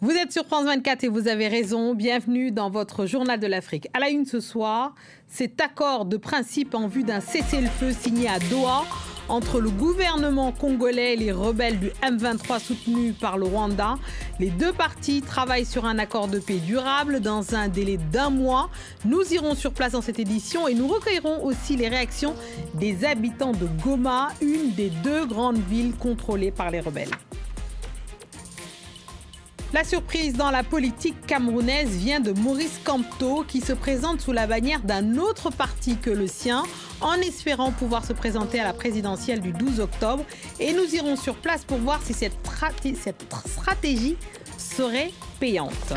Vous êtes sur France 24 et vous avez raison. Bienvenue dans votre journal de l'Afrique. À la une ce soir, cet accord de principe en vue d'un cessez-le-feu signé à Doha entre le gouvernement congolais et les rebelles du M23 soutenus par le Rwanda. Les deux parties travaillent sur un accord de paix durable dans un délai d'1 mois. Nous irons sur place dans cette édition et nous recueillerons aussi les réactions des habitants de Goma, une des deux grandes villes contrôlées par les rebelles. La surprise dans la politique camerounaise vient de Maurice Kamto qui se présente sous la bannière d'un autre parti que le sien en espérant pouvoir se présenter à la présidentielle du 12 octobre. Et nous irons sur place pour voir si cette stratégie serait payante.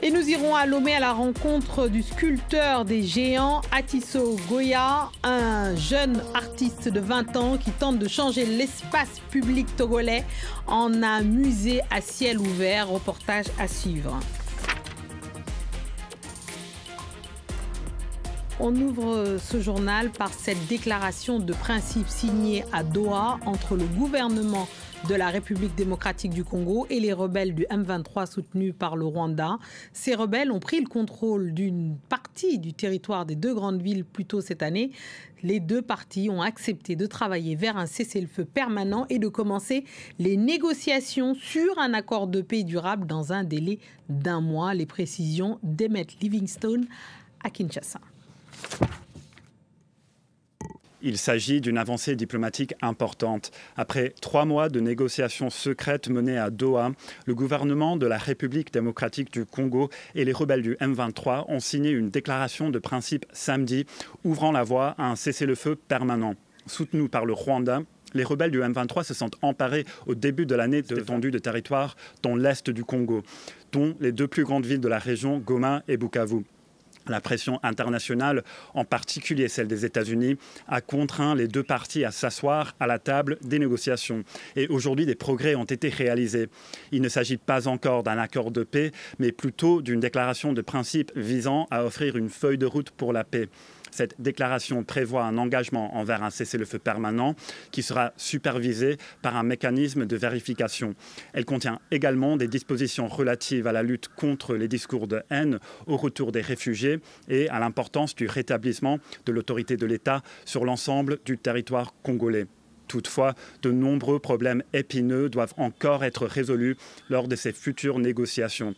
Et nous irons à Lomé à la rencontre du sculpteur des géants Atisso Goya, un jeune artiste de 20 ans qui tente de changer l'espace public togolais en un musée à ciel ouvert. Reportage à suivre. On ouvre ce journal par cette déclaration de principe signée à Doha entre le gouvernement de la République démocratique du Congo et les rebelles du M23 soutenus par le Rwanda. Ces rebelles ont pris le contrôle d'une partie du territoire des deux grandes villes plus tôt cette année. Les deux parties ont accepté de travailler vers un cessez-le-feu permanent et de commencer les négociations sur un accord de paix durable dans un délai d'1 mois. Les précisions d'Emmett Livingstone à Kinshasa. Il s'agit d'une avancée diplomatique importante. Après 3 mois de négociations secrètes menées à Doha, le gouvernement de la République démocratique du Congo et les rebelles du M23 ont signé une déclaration de principe samedi, ouvrant la voie à un cessez-le-feu permanent. Soutenu par le Rwanda, les rebelles du M23 se sont emparés au début de l'année d'étendue de territoire dans l'est du Congo, dont les deux plus grandes villes de la région, Goma et Bukavu. La pression internationale, en particulier celle des États-Unis, a contraint les deux parties à s'asseoir à la table des négociations. Et aujourd'hui, des progrès ont été réalisés. Il ne s'agit pas encore d'un accord de paix, mais plutôt d'une déclaration de principe visant à offrir une feuille de route pour la paix. Cette déclaration prévoit un engagement envers un cessez-le-feu permanent qui sera supervisé par un mécanisme de vérification. Elle contient également des dispositions relatives à la lutte contre les discours de haine, au retour des réfugiés et à l'importance du rétablissement de l'autorité de l'État sur l'ensemble du territoire congolais. Toutefois, de nombreux problèmes épineux doivent encore être résolus lors de ces futures négociations.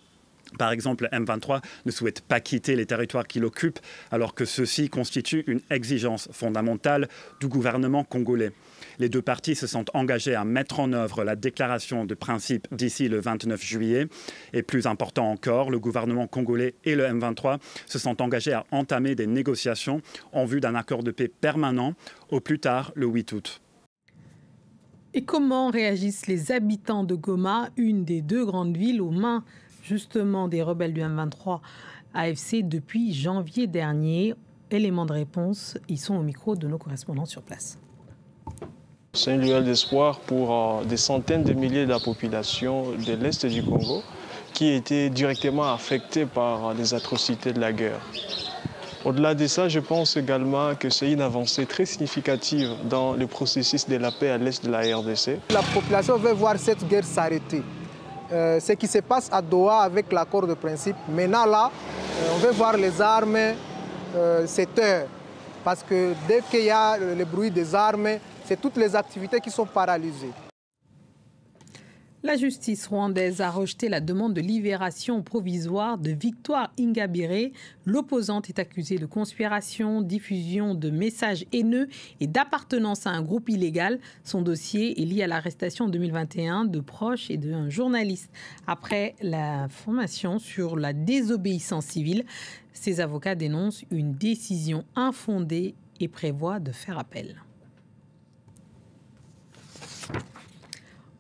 Par exemple, le M23 ne souhaite pas quitter les territoires qu'il occupe, alors que ceux-ci constituent une exigence fondamentale du gouvernement congolais. Les deux parties se sont engagées à mettre en œuvre la déclaration de principe d'ici le 29 juillet. Et plus important encore, le gouvernement congolais et le M23 se sont engagés à entamer des négociations en vue d'un accord de paix permanent au plus tard le 8 août. Et comment réagissent les habitants de Goma, une des deux grandes villes aux mains justement des rebelles du M23 AFC depuis janvier dernier? Éléments de réponse, ils sont au micro de nos correspondants sur place. C'est une lueur d'espoir pour des centaines de milliers de la population de l'Est du Congo qui étaient directement affectée par les atrocités de la guerre. Au-delà de ça, je pense également que c'est une avancée très significative dans le processus de la paix à l'Est de la RDC. La population veut voir cette guerre s'arrêter. Ce qui se passe à Doha avec l'accord de principe. Maintenant là, on veut voir les armes se taire. Parce que dès qu'il y a le bruit des armes, c'est toutes les activités qui sont paralysées. La justice rwandaise a rejeté la demande de libération provisoire de Victoire Ingabire. L'opposante est accusée de conspiration, diffusion de messages haineux et d'appartenance à un groupe illégal. Son dossier est lié à l'arrestation en 2021 de proches et d'un journaliste. Après la formation sur la désobéissance civile, ses avocats dénoncent une décision infondée et prévoient de faire appel.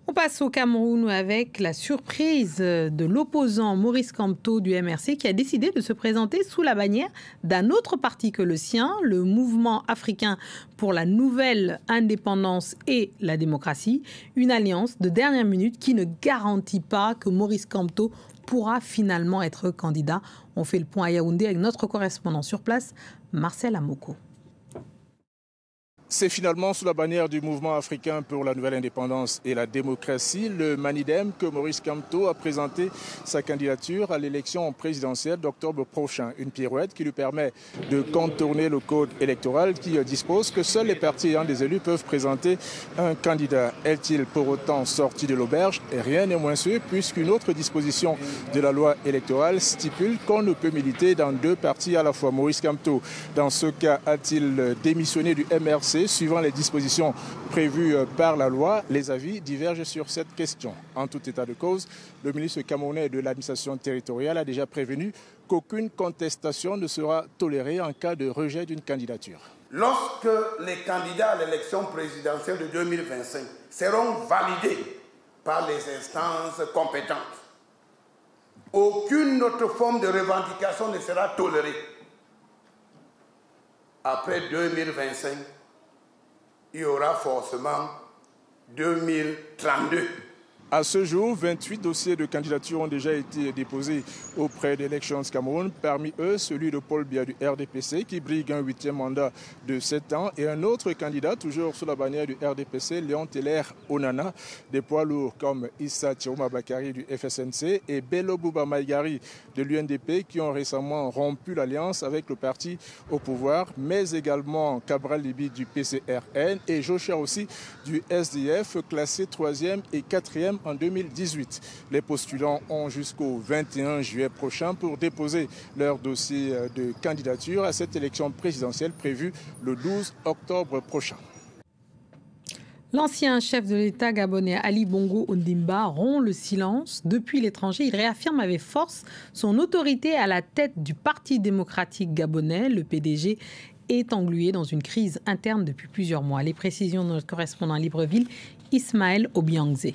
On passe au Cameroun avec la surprise de l'opposant Maurice Kamto du MRC qui a décidé de se présenter sous la bannière d'un autre parti que le sien, le Mouvement africain pour la nouvelle indépendance et la démocratie, une alliance de dernière minute qui ne garantit pas que Maurice Kamto pourra finalement être candidat. On fait le point à Yaoundé avec notre correspondant sur place, Marcel Amoko. C'est finalement sous la bannière du mouvement africain pour la nouvelle indépendance et la démocratie, le Manidem, que Maurice Kamto a présenté sa candidature à l'élection présidentielle d'octobre prochain. Une pirouette qui lui permet de contourner le code électoral qui dispose que seuls les partis ayant des élus peuvent présenter un candidat. Est-il pour autant sorti de l'auberge? Rien n'est moins sûr puisqu'une autre disposition de la loi électorale stipule qu'on ne peut militer dans deux partis à la fois. Maurice Kamto, dans ce cas, a-t-il démissionné du MRC suivant les dispositions prévues par la loi? Les avis divergent sur cette question. En tout état de cause, le ministre camerounais de l'administration territoriale a déjà prévenu qu'aucune contestation ne sera tolérée en cas de rejet d'une candidature. Lorsque les candidats à l'élection présidentielle de 2025 seront validés par les instances compétentes, aucune autre forme de revendication ne sera tolérée. Après 2025, il y aura forcément 2032. À ce jour, 28 dossiers de candidature ont déjà été déposés auprès d'Elections Cameroun. Parmi eux, celui de Paul Biya du RDPC qui brigue un 8e mandat de 7 ans et un autre candidat, toujours sous la bannière du RDPC, Léon Teller Onana. Des poids lourds comme Issa Tchirouma Bakari du FSNC et Bello Bouba Maïgari de l'UNDP qui ont récemment rompu l'alliance avec le parti au pouvoir, mais également Cabral Libi du PCRN et Joshua aussi du SDF, classé 3e et 4e en 2018. Les postulants ont jusqu'au 21 juillet prochain pour déposer leur dossier de candidature à cette élection présidentielle prévue le 12 octobre prochain. L'ancien chef de l'État gabonais Ali Bongo Ondimba rompt le silence. Depuis l'étranger, il réaffirme avec force son autorité à la tête du Parti démocratique gabonais. Le PDG est englué dans une crise interne depuis plusieurs mois. Les précisions de notre correspondant à Libreville, Ismaël Obiangze.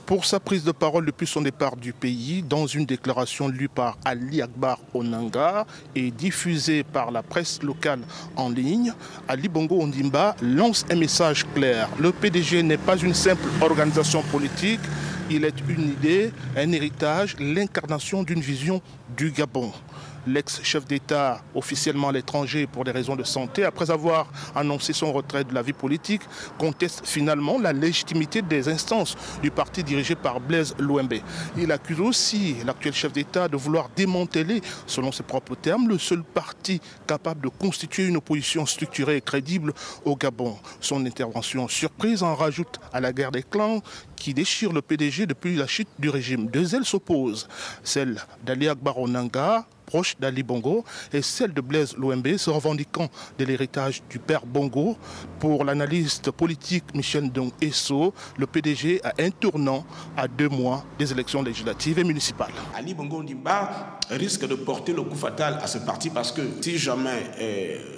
Pour sa prise de parole depuis son départ du pays, dans une déclaration lue par Ali Akbar Onanga et diffusée par la presse locale en ligne, Ali Bongo Ondimba lance un message clair. Le PDG n'est pas une simple organisation politique, il est une idée, un héritage, l'incarnation d'une vision du Gabon. L'ex-chef d'État, officiellement à l'étranger pour des raisons de santé, après avoir annoncé son retrait de la vie politique, conteste finalement la légitimité des instances du parti dirigé par Blaise Louembe. Il accuse aussi l'actuel chef d'État de vouloir démanteler, selon ses propres termes, le seul parti capable de constituer une opposition structurée et crédible au Gabon. Son intervention surprise en rajoute à la guerre des clans qui déchire le PDG depuis la chute du régime. Deux ailes s'opposent, celle d'Ali Akbar Onanga, proche d'Ali Bongo, et celle de Blaise Louembe, se revendiquant de l'héritage du père Bongo. Pour l'analyste politique Michel Ndong Esso, le PDG a un tournant à 2 mois des élections législatives et municipales. Ali Bongo Ondimba risque de porter le coup fatal à ce parti parce que si jamais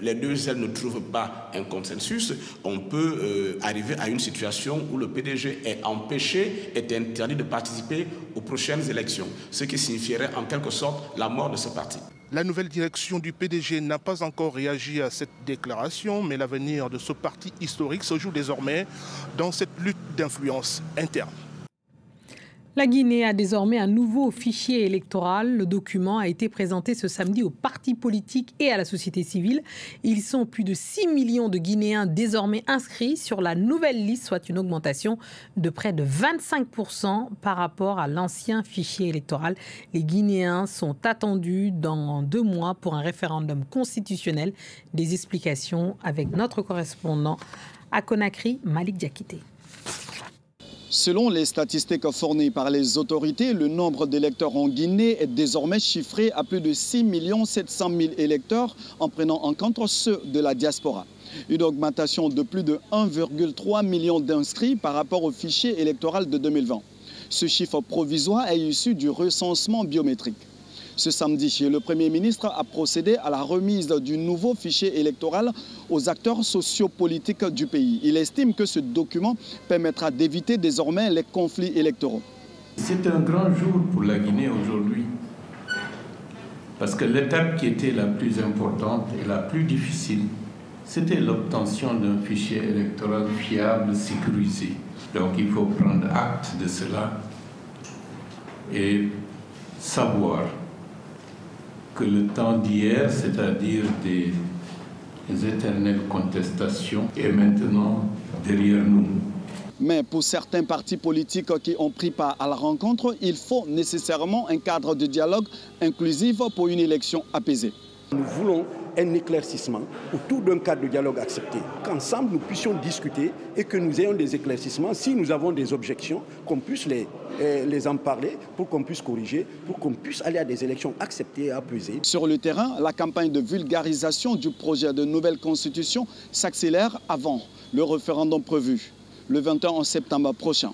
les deux ailes ne trouvent pas un consensus, on peut arriver à une situation où le PDG est empêché, est interdit de participer aux prochaines élections, ce qui signifierait en quelque sorte la mort de ce parti. La nouvelle direction du PDG n'a pas encore réagi à cette déclaration, mais l'avenir de ce parti historique se joue désormais dans cette lutte d'influence interne. La Guinée a désormais un nouveau fichier électoral. Le document a été présenté ce samedi aux partis politiques et à la société civile. Ils sont plus de 6 millions de Guinéens désormais inscrits sur la nouvelle liste, soit une augmentation de près de 25% par rapport à l'ancien fichier électoral. Les Guinéens sont attendus dans 2 mois pour un référendum constitutionnel. Des explications avec notre correspondant à Conakry, Malik Diakité. Selon les statistiques fournies par les autorités, le nombre d'électeurs en Guinée est désormais chiffré à plus de 6 700 000 électeurs en prenant en compte ceux de la diaspora. Une augmentation de plus de 1,3 million d'inscrits par rapport au fichier électoral de 2020. Ce chiffre provisoire est issu du recensement biométrique. Ce samedi, le Premier ministre a procédé à la remise du nouveau fichier électoral aux acteurs sociopolitiques du pays. Il estime que ce document permettra d'éviter désormais les conflits électoraux. C'est un grand jour pour la Guinée aujourd'hui, parce que l'étape qui était la plus importante et la plus difficile, c'était l'obtention d'un fichier électoral fiable, sécurisé. Donc il faut prendre acte de cela et savoir que le temps d'hier, c'est-à-dire des éternelle contestation est maintenant derrière nous. Mais pour certains partis politiques qui ont pris part à la rencontre, il faut nécessairement un cadre de dialogue inclusif pour une élection apaisée. Nous voulons un éclaircissement autour d'un cadre de dialogue accepté, qu'ensemble nous puissions discuter et que nous ayons des éclaircissements. Si nous avons des objections, qu'on puisse les en parler pour qu'on puisse corriger, pour qu'on puisse aller à des élections acceptées et apaisées. Sur le terrain, la campagne de vulgarisation du projet de nouvelle constitution s'accélère avant le référendum prévu le 21 septembre prochain.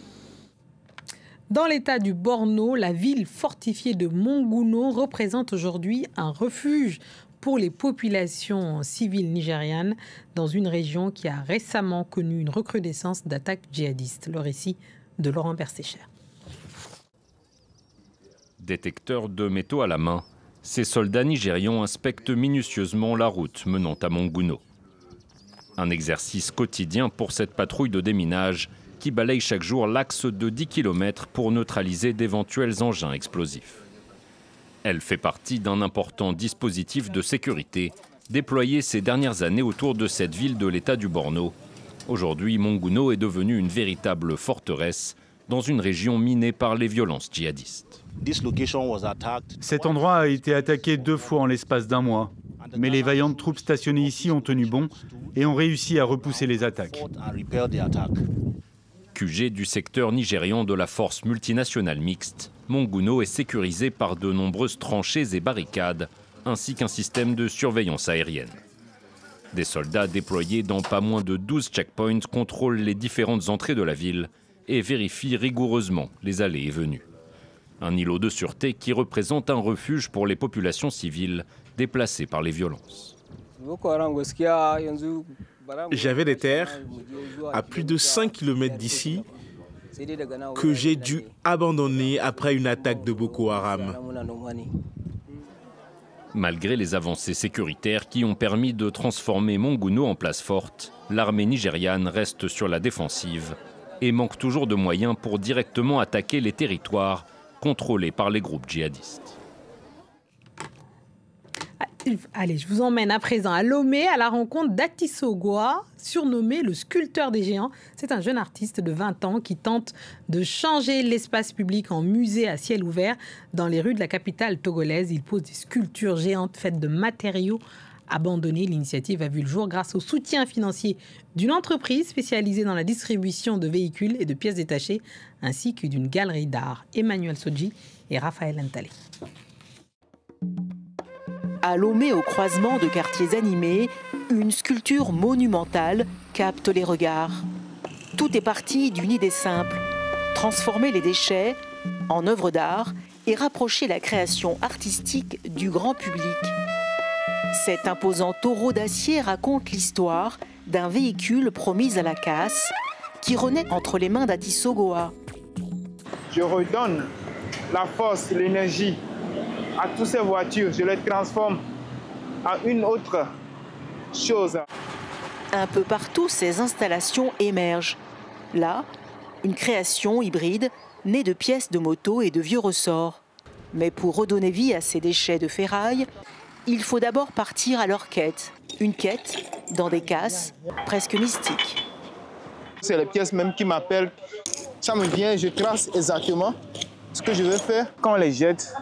Dans l'état du Borno, la ville fortifiée de Monguno représente aujourd'hui un refuge pour les populations civiles nigérianes dans une région qui a récemment connu une recrudescence d'attaques djihadistes. Le récit de Laurent Bersécher. Détecteurs de métaux à la main, ces soldats nigérians inspectent minutieusement la route menant à Monguno. Un exercice quotidien pour cette patrouille de déminage qui balaye chaque jour l'axe de 10 km pour neutraliser d'éventuels engins explosifs. Elle fait partie d'un important dispositif de sécurité déployé ces dernières années autour de cette ville de l'État du Borno. Aujourd'hui, Monguno est devenue une véritable forteresse dans une région minée par les violences djihadistes. Cet endroit a été attaqué 2 fois en l'espace d'un mois. Mais les vaillantes troupes stationnées ici ont tenu bon et ont réussi à repousser les attaques. QG du secteur nigérian de la force multinationale mixte, Monguno est sécurisé par de nombreuses tranchées et barricades, ainsi qu'un système de surveillance aérienne. Des soldats déployés dans pas moins de 12 checkpoints contrôlent les différentes entrées de la ville et vérifient rigoureusement les allées et venues. Un îlot de sûreté qui représente un refuge pour les populations civiles déplacées par les violences. J'avais des terres à plus de 5 km d'ici que j'ai dû abandonner après une attaque de Boko Haram. Malgré les avancées sécuritaires qui ont permis de transformer Monguno en place forte, l'armée nigériane reste sur la défensive et manque toujours de moyens pour directement attaquer les territoires contrôlés par les groupes djihadistes. Allez, je vous emmène à présent à Lomé à la rencontre d'Atisogoa, surnommé le sculpteur des géants. C'est un jeune artiste de 20 ans qui tente de changer l'espace public en musée à ciel ouvert. Dans les rues de la capitale togolaise, il pose des sculptures géantes faites de matériaux abandonnés. L'initiative a vu le jour grâce au soutien financier d'une entreprise spécialisée dans la distribution de véhicules et de pièces détachées, ainsi que d'une galerie d'art. Emmanuel Sodji et Raphaël Ntale. À Lomé, au croisement de quartiers animés, une sculpture monumentale capte les regards. Tout est parti d'une idée simple, transformer les déchets en œuvres d'art et rapprocher la création artistique du grand public. Cet imposant taureau d'acier raconte l'histoire d'un véhicule promis à la casse qui renaît entre les mains d'Atisogoa. Je redonne la force, l'énergie à toutes ces voitures, je les transforme en une autre chose. Un peu partout, ces installations émergent. Là, une création hybride née de pièces de moto et de vieux ressorts. Mais pour redonner vie à ces déchets de ferraille, il faut d'abord partir à leur quête. Une quête dans des casses presque mystiques. C'est les pièces même qui m'appellent. Ça me vient, je trace exactement ce que je veux faire. Quand on les jette,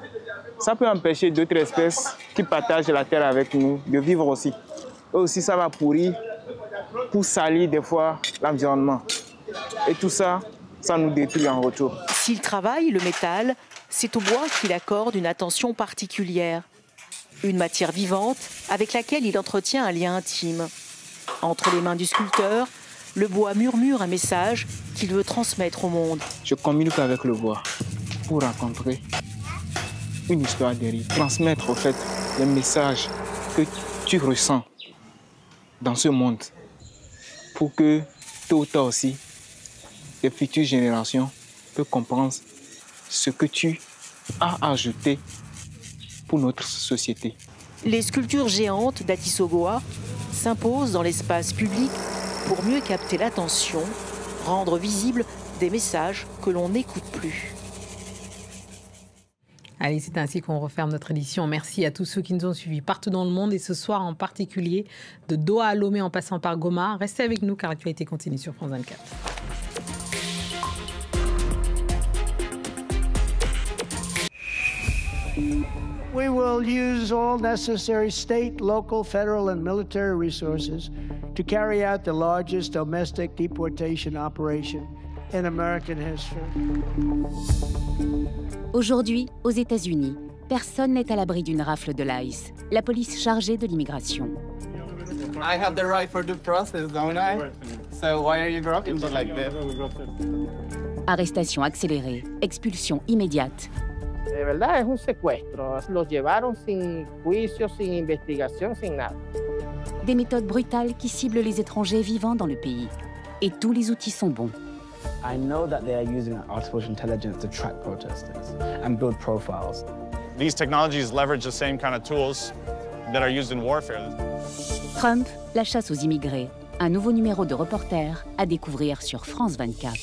ça peut empêcher d'autres espèces qui partagent la terre avec nous de vivre aussi. Et aussi, ça va pourrir pour salir des fois l'environnement. Et tout ça, ça nous détruit en retour. S'il travaille le métal, c'est au bois qu'il accorde une attention particulière. Une matière vivante avec laquelle il entretient un lien intime. Entre les mains du sculpteur, le bois murmure un message qu'il veut transmettre au monde. Je communique avec le bois pour raconter une histoire derrière, transmettre au fait les messages que tu ressens dans ce monde pour que tôt ou tard aussi, les futures générations peuvent comprendre ce que tu as ajouté pour notre société. Les sculptures géantes d'Atisogoa s'imposent dans l'espace public pour mieux capter l'attention, rendre visibles des messages que l'on n'écoute plus. Allez, c'est ainsi qu'on referme notre édition. Merci à tous ceux qui nous ont suivis partout dans le monde et ce soir en particulier, de Doha à Lomé en passant par Goma. Restez avec nous car l'actualité continue sur France 24. We will use all necessary state, local, federal, and military resources to carry out the largest domestic deportation operation in American history. Aujourd'hui, aux États-Unis, personne n'est à l'abri d'une rafle de l'ICE, la police chargée de l'immigration. I have the right for due process, don't I? So why are you groping me like this? Arrestation accélérée, expulsion immédiate. De verdad es un secuestro. Los llevaron sin juicio, sin investigación, sin nada. Des méthodes brutales qui ciblent les étrangers vivant dans le pays. Et tous les outils sont bons. I know that they are using artificial intelligence to track protesters and build profiles. These technologies leverage the same kind of tools that are used in warfare. Trump, la chasse aux immigrés. Un nouveau numéro de Reporter à découvrir sur France 24.